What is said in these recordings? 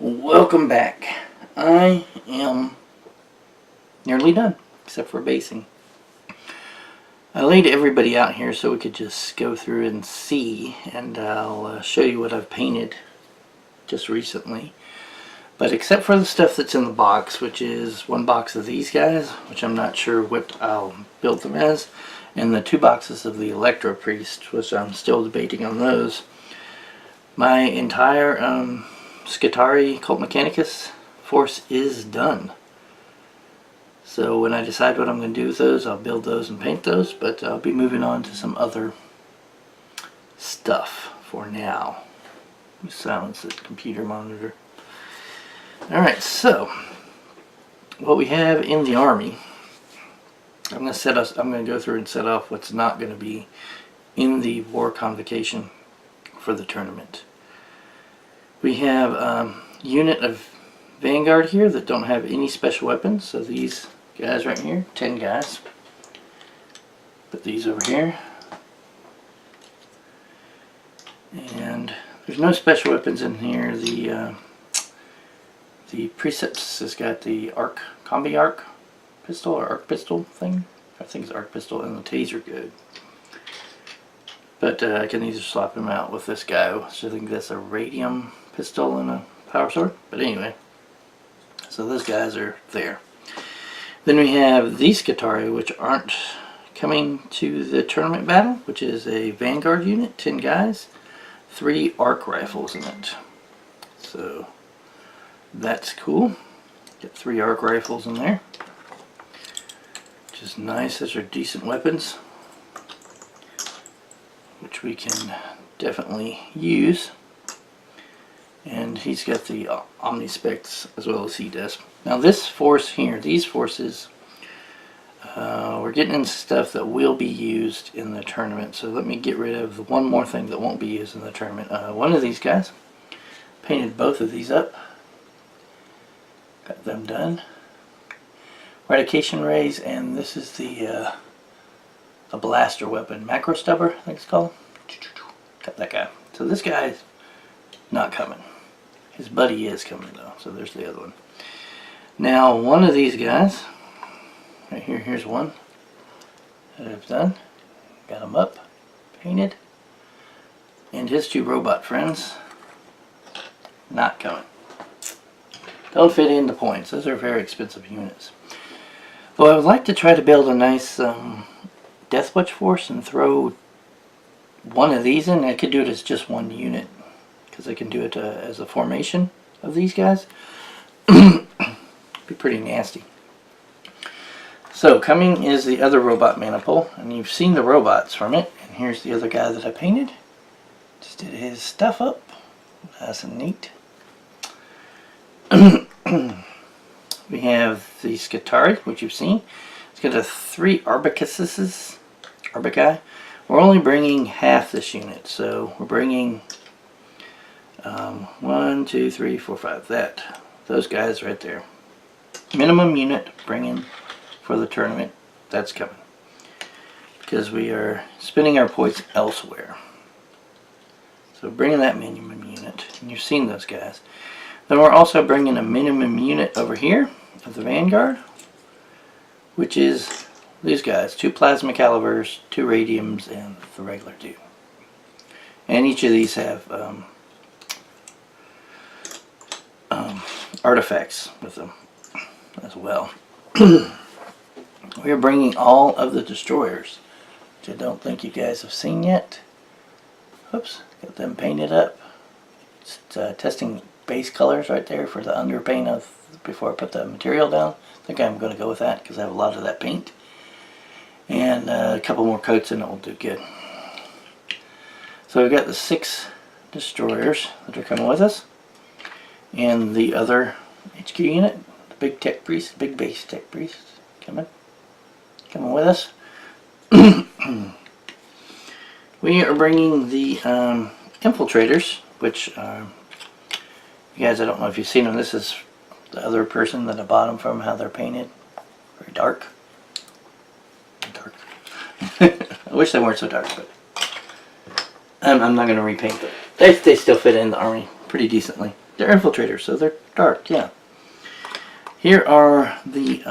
Welcome back. I am nearly done, except for basing. I laid everybody out here so we could just go through and see, and I'll show you what I've painted just recently. But except for the stuff that's in the box, which is one box of these guys, which I'm not sure what I'll build them as, and the two boxes of the Electro Priest, which I'm still debating on those, my entire Scutari Cult Mechanicus force is done. So when I decide what I'm going to do with those, I'll build those and paint those, but I'll be moving on to some other stuff for now. Let me silence the computer monitor. Alright, so what we have in the army, I'm going to go through and set off what's not going to be in the war convocation for the tournament. We have a unit of Vanguard here that don't have any special weapons. So these guys right here, 10 guys. Put these over here. And there's no special weapons in here. The Precepts has got the combi arc pistol or arc pistol thing. I think it's arc pistol, and the taser good. But I can either swap him out with this guy. So I think that's a radium pistol and a power sword. But anyway, so those guys are there. Then we have these Scutari, which aren't coming to the tournament battle, which is a Vanguard unit, 10 guys, 3 arc rifles in it. So that's cool. Get 3 arc rifles in there, which is nice. Those are decent weapons, which we can definitely use. And he's got the Omnispecs as well as he does. Now this force here, these forces, we're getting into stuff that will be used in the tournament. So let me get rid of the one more thing that won't be used in the tournament. One of these guys, painted both of these up. Got them done. Radication rays, and this is the blaster weapon, macro stubber, I think it's called. Got that guy. So this guy's not coming. His buddy is coming though, so there's the other one. Now one of these guys, right here, here's one that I've done. Got him up, painted. And his 2 robot friends, not coming. Don't fit into points. Those are very expensive units. Well, I would like to try to build a nice Deathwatch force and throw one of these in. I could do it as just one unit, because I can do it as a formation of these guys. Be pretty nasty. So coming is the other robot maniple, and you've seen the robots from it. And here's the other guy that I painted. Just did his stuff up. Nice and neat. We have the Scutari, which you've seen. It's got a 3 Arbicuses. Arbici. We're only bringing half this unit, so we're bringing 1, 2, 3, 4, 5. Those guys right there. Minimum unit bringing for the tournament. That's coming, because we are spending our points elsewhere. So bringing that minimum unit, and you've seen those guys. Then we're also bringing a minimum unit over here of the Vanguard, which is these guys, 2 plasma calibers, 2 radiums, and the regular 2. And each of these have artifacts with them as well. We are bringing all of the destroyers, which I don't think you guys have seen yet. Oops, got them painted up. Just testing base colors right there for the underpaint of before I put the material down. I think I'm going to go with that because I have a lot of that paint. And a couple more coats and it will do good. So we've got the 6 destroyers that are coming with us. And the other HQ unit, the big tech priest, big base tech priest, coming with us. We are bringing the infiltrators, which you guys, I don't know if you've seen them. This is the other person that I bought them from, how they're painted. Very dark. I wish they weren't so dark, but I'm not going to repaint them. They still fit in the army pretty decently. They're infiltrators, so they're dark, yeah. Here are the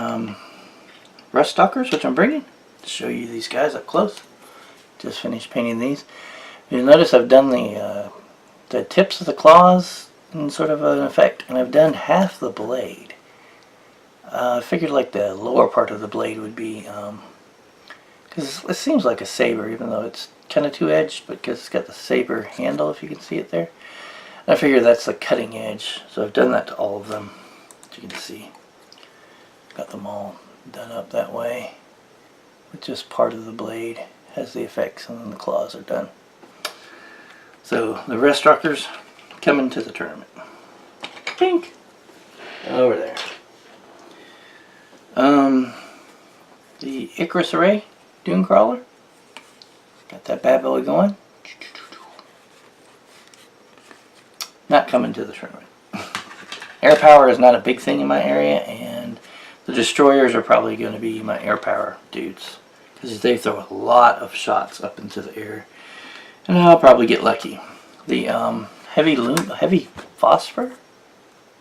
rust stalkers, which I'm bringing to show you these guys up close. Just finished painting these. You'll notice I've done the tips of the claws in sort of an effect, and I've done half the blade. I figured like the lower part of the blade would be, because it seems like a saber, even though it's kind of two-edged, but because it's got the saber handle, if you can see it there. And I figure that's the cutting edge, so I've done that to all of them, as you can see. Got them all done up that way, with just part of the blade has the effects, and then the claws are done. So the rest rockers coming to the tournament. Pink over there. The Icarus Array Dune Crawler. Got that bad boy going. Not coming to the tournament. Air power is not a big thing in my area, and the destroyers are probably going to be my air power dudes, because they throw a lot of shots up into the air, and I'll probably get lucky. The heavy phosphor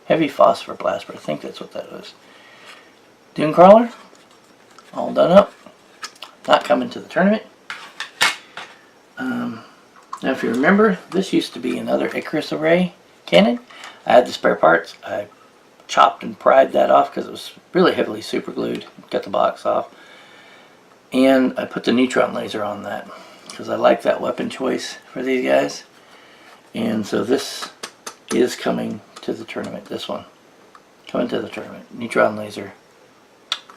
blaster, I think that's what that was. Dune Crawler, all done up, not coming to the tournament. Now if you remember, this used to be another Icarus Array cannon. I had the spare parts. I chopped and pried that off because it was really heavily super glued. Got the box off. And I put the neutron laser on that because I like that weapon choice for these guys. And so this is coming to the tournament, this one. Coming to the tournament. Neutron laser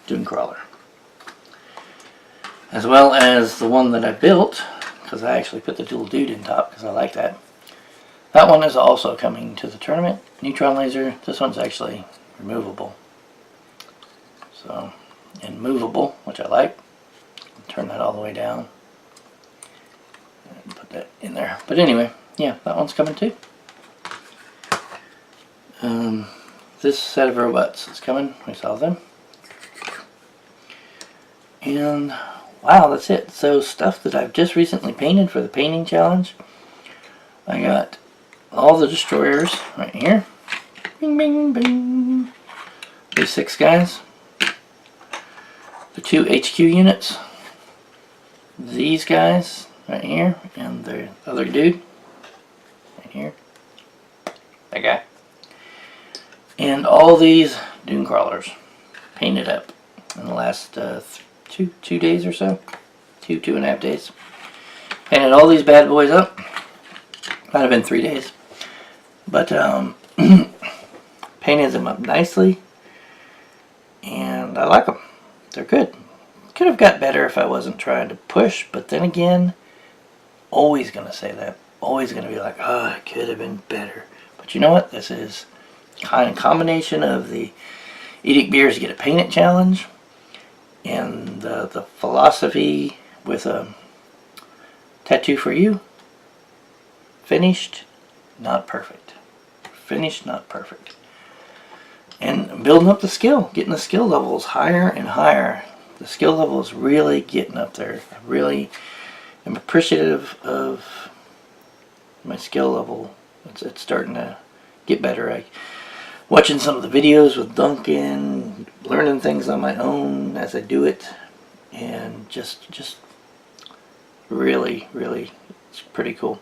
Dune Crawler. As well as the one that I built, because I actually put the dual dude in top because I like that. That one is also coming to the tournament. Neutron laser. This one's actually removable. So, and movable, which I like. Turn that all the way down. And put that in there. But anyway, yeah, that one's coming too. This set of robots is coming. We saw them. And wow, that's it. So stuff that I've just recently painted for the painting challenge. I got all the destroyers right here. Bing, bing, bing. These 6 guys. The 2 HQ units. These guys right here. And the other dude right here. That guy. And all these Dune Crawlers painted up in the last two days or so. Two and a half days. Painted all these bad boys up. Might have been 3 days. But painted them up nicely. And I like them. They're good. Could have got better if I wasn't trying to push. But then again, always going to say that. Always going to be like, oh, it could have been better. But you know what? This is kind of combination of the IDICBeers Get a Paint It challenge and the philosophy with a tattoo for you. Finished, not perfect. Finished, not perfect. And building up the skill, getting the skill levels higher and higher. The skill level is really getting up there. I really am appreciative of my skill level. It's starting to get better. Watching some of the videos with Duncan, learning things on my own as I do it, and just really, it's pretty cool.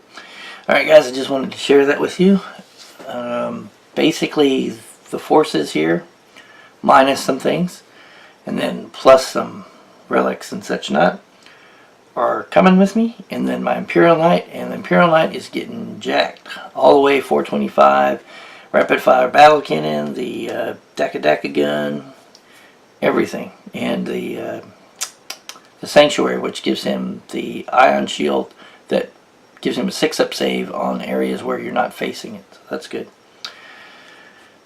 Alright guys, I just wanted to share that with you. Basically, the forces here, minus some things, and then plus some relics and such not, are coming with me. And then my Imperial Knight, and the Imperial Knight is getting jacked. All the way 425, rapid fire battle cannon, the Daka gun, everything. And the Sanctuary, which gives him the ion shield that gives him a 6-up save on areas where you're not facing it. So that's good.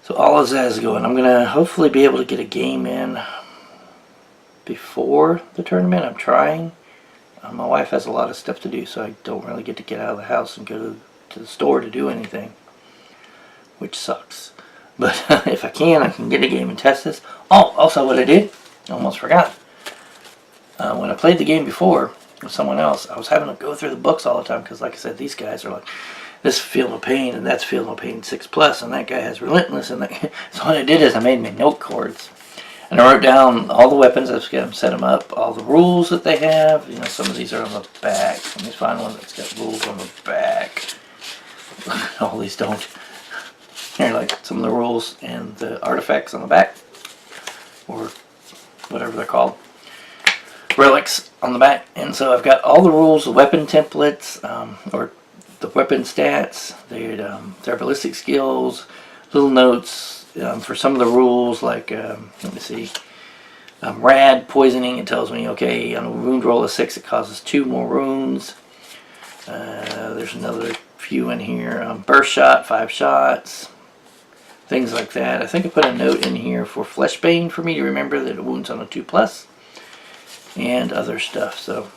So all of that is going. I'm going to hopefully be able to get a game in before the tournament. I'm trying. My wife has a lot of stuff to do, so I don't really get to get out of the house and go to the store to do anything, which sucks. But if I can get a game and test this. Oh, also what I did, I almost forgot. When I played the game before with someone else, I was having to go through the books all the time because, like I said, these guys are like, this Feel No Pain, and that's Feel No Pain 6 Plus, and that guy has Relentless, and that. So what I did is I made my note cards, and I wrote down all the weapons. I've got them, set them up, all the rules that they have. You know, some of these are on the back. Let me find one that's got rules on the back. All these don't. Here, like some of the rules and the artifacts on the back, or whatever they're called, relics on the back. And so I've got all the rules, the weapon templates, or the weapon stats, their ballistic skills, little notes for some of the rules, like let me see, rad poisoning. It tells me, okay, on a wound roll of 6 it causes 2 more wounds. There's another few in here. Burst shot, 5 shots, things like that. I think I put a note in here for Fleshbane for me to remember that it wounds on a 2 plus, and other stuff. So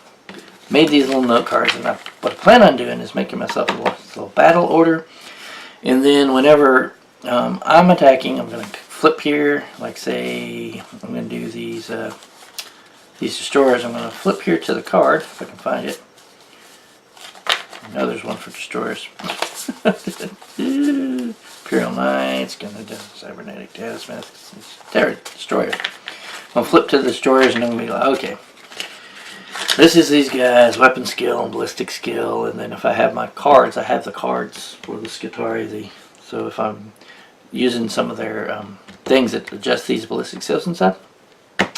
made these little note cards, and what I plan on doing is making myself a little battle order, and then whenever I'm attacking, I'm going to flip here, like say I'm going to do these destroyers. I'm going to flip here to the card, if I can find it. I know there's one for destroyers. Imperial Knights, gonna do Cybernetic Deathsmith, there, destroyers. I'm going to flip to the destroyers, and I'm going to be like, okay, this is these guys, weapon skill and ballistic skill, and then if I have my cards, I have the cards for the Scutari. So if I'm using some of their things that adjust these ballistic skills and stuff,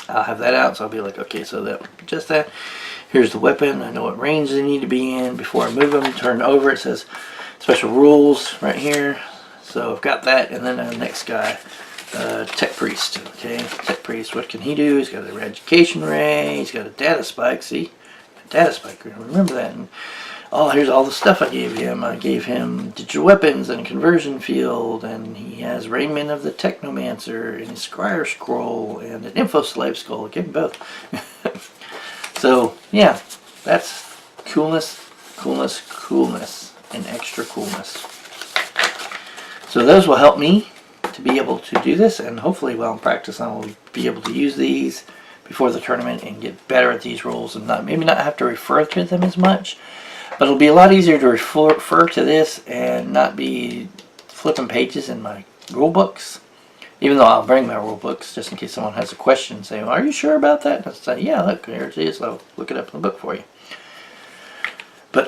I'll have that out, so I'll be like, okay, so that just that. Here's the weapon. I know what range they need to be in before I move them. Turn over. It says special rules right here. So I've got that, and then the next guy, Tech Priest. Okay, Tech Priest. What can he do? He's got a Eradication Ray. He's got a Data Spike. See, Data Spike. Remember that. And oh, here's all the stuff I gave him. I gave him digital weapons and a conversion field, and he has Raiment of the Technomancer and a Scryer Scroll and an Info Slave Skull. I gave him both. So yeah, that's coolness, coolness, coolness, and extra coolness. So those will help me to be able to do this, and hopefully while I'm practicing I'll be able to use these before the tournament and get better at these rules, and maybe not have to refer to them as much, but it'll be a lot easier to refer to this and not be flipping pages in my rule books. Even though I'll bring my rule books just in case someone has a question, saying, "Are you sure about that?" And I'll say, "Yeah, look, here it is. I'll look it up in the book for you." But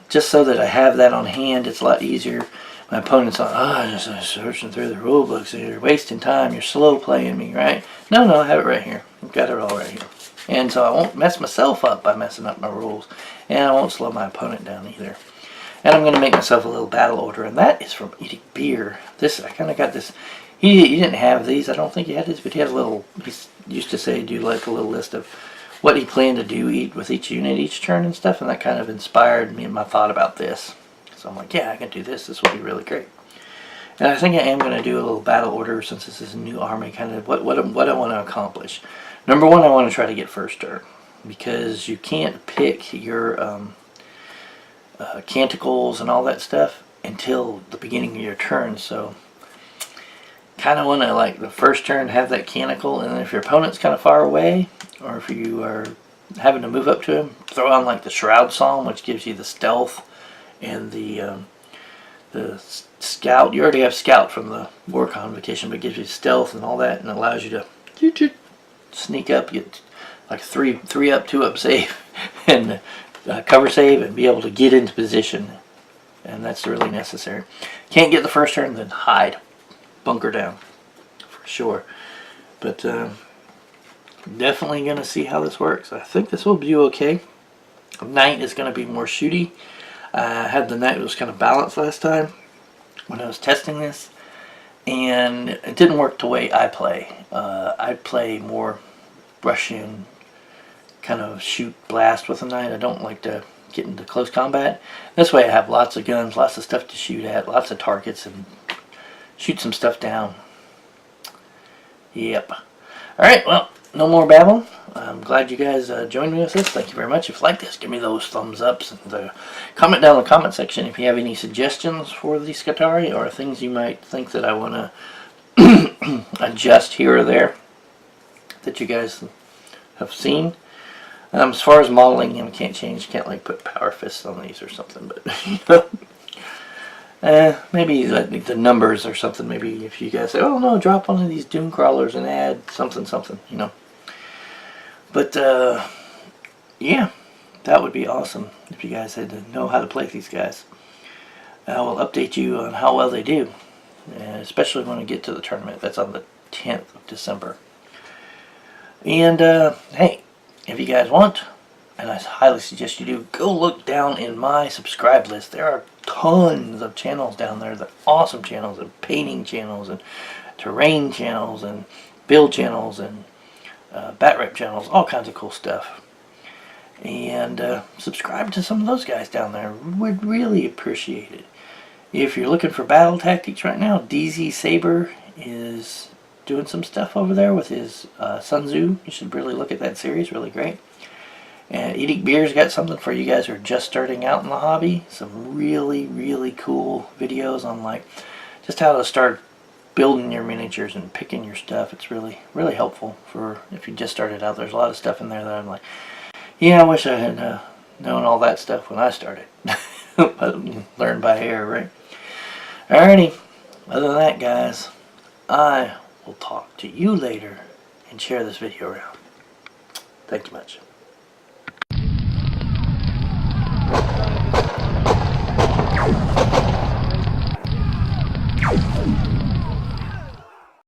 just so that I have that on hand, it's a lot easier. My opponent's on, I'm just searching through the rule books. You're wasting time. You're slow playing me, right? No, I have it right here. I've got it all right here. And so I won't mess myself up by messing up my rules, and I won't slow my opponent down either. And I'm going to make myself a little battle order, and that is from IDICBeers. This, I kind of got this. He didn't have these. I don't think he had these, but he had a little, he used to say, do like a little list of what he planned to do with each unit each turn and stuff, and that kind of inspired me in my thought about this. So I'm like, yeah, I can do this. This will be really great. And I think I am going to do a little battle order since this is a new army, kind of what I want to accomplish. Number one, I want to try to get first turn, because you can't pick your canticles and all that stuff until the beginning of your turn. So kind of want to, like, the first turn have that canticle, and then if your opponent's kind of far away, or if you are having to move up to him, throw on like the Shroud Psalm, which gives you the stealth and the scout. You already have scout from the War Convocation, but it gives you stealth and all that, and allows you to sneak up, get like 3 up, 2 up save, and cover save, and be able to get into position. And that's really necessary. Can't get the first turn, then hide. Bunker down, for sure. But definitely going to see how this works. I think this will be okay. Knight is going to be more shooty. I had the knight that was kind of balanced last time when I was testing this, and it didn't work the way I play. I play more Russian, kind of shoot blast with a knight. I don't like to get into close combat. This way I have lots of guns, lots of stuff to shoot at, lots of targets, and shoot some stuff down. Yep. Alright, well, no more babble. I'm glad you guys joined me with this. Thank you very much. If you like this, give me those thumbs ups, and comment down in the comment section if you have any suggestions for the Scutari, or things you might think that I want to adjust here or there that you guys have seen. As far as modeling, I can't like put power fists on these or something, but Maybe like the numbers or something. Maybe if you guys say, oh no, drop one of these dune crawlers and add something, something, you know. But yeah, that would be awesome if you guys had to know how to play these guys. I will update you on how well they do, especially when we get to the tournament. That's on the 10th of December. And hey, if you guys want, and I highly suggest you do, go look down in my subscribe list. There are tons of channels down there. They're awesome channels, and painting channels, and terrain channels, and build channels, and bat rep channels, all kinds of cool stuff. And subscribe to some of those guys down there. Would really appreciate it. If you're looking for battle tactics right now, IDICBeers is doing some stuff over there with his Sun Tzu. You should really look at that series, really great. And IDICBeers got something for you guys who are just starting out in the hobby. Some really, really cool videos on like just how to start building your miniatures and picking your stuff. It's really, really helpful for if you just started out. There's a lot of stuff in there that I'm like, yeah, I wish I had known all that stuff when I started. But learn by ear, right? Alrighty. Other than that, guys, I will talk to you later and share this video around. Thank you much.